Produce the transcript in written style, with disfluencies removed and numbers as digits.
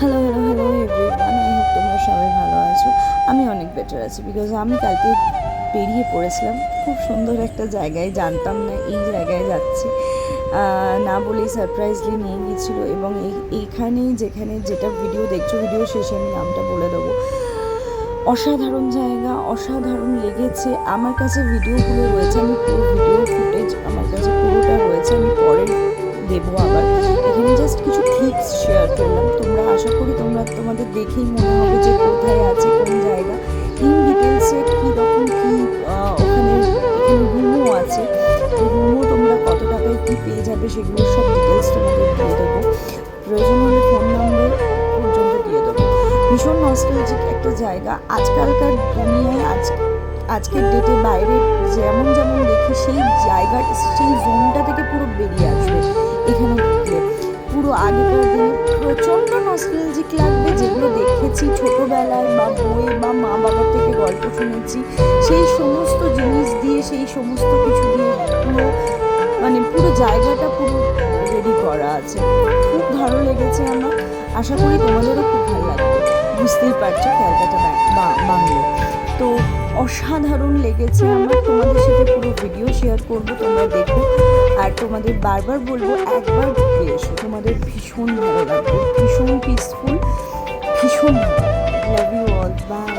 Hello everyone, I hope তোমরা সবাই ভালো আছো। আমি অনেক বেটার আছি বিকজ আমি কালকে বেরিয়ে পড়েছিলাম খুব সুন্দর একটা জায়গায়, জানতাম না এই জায়গায় যাচ্ছি, না বলেই সারপ্রাইজলি নিয়ে গিয়েছিলো। এবং এইখানেই যেখানে যেটা ভিডিও দেখছো, ভিডিও শেষে আমি নামটা বলে দেবো। অসাধারণ জায়গা, অসাধারণ লেগেছে আমার কাছে। ভিডিওগুলো রয়েছে, আমি পুরো ভিডিও ফুটেজ আমার কাছে পুরোটা রয়েছে, আমি পরে দেবো আবার। এখানে জাস্ট কিছু ক্লিপস শেয়ার করলাম, তোমরা আশা করি তোমাদের দেখেই মনে হবে যে কোথায় আছে, কোন জায়গা, ইন ডিটেলসে কীরকম কী। এখানে রুমও আছে, রুমও তোমরা কত টাকায় কী পেয়ে যাবে সেগুলো সব ডিটেলস তোমাদের দিয়ে দেবো। প্রয়োজন হলে ফোন নাম্বার পর্যন্ত দিয়ে দেবো। ভীষণ নস্টালজিক একটা জায়গা। আজকালকার দুনিয়ায় আজকের ডেটে বাইরে যেমন যেমন দেখি, সেই জায়গাটা, সেই জোনটা থেকে পুরো বেরিয়ে আসবে। এখানে ঢুকলে পুরো আগেকার দিনে প্রচণ্ড নস্টালজিক লাগবে, যেগুলো দেখেছি ছোটোবেলায় বা বই বা মা বাবার থেকে গল্প শুনেছি, সেই সমস্ত জিনিস দিয়ে, সেই সমস্ত কিছু দিয়ে পুরো জায়গাটা পুরো রেডি করা আছে। খুব ভালো লেগেছে আমার, আশা করি তোমাদেরও খুব ভালো লাগবে। বুঝতেই পারছো ক্যালকাটা বাংলো তো অসাধারণ লেগেছে আমার। তোমাদের সাথে পুরো ভিডিও শেয়ার করবো, তোমরা দেখো। আর তোমাদের বারবার বলবো একবার ঘুরে এসো, তোমাদের ভীষণ ভালো লাগবে, ভীষণ পিসফুল, ভীষণ ভালো। Love you all, by.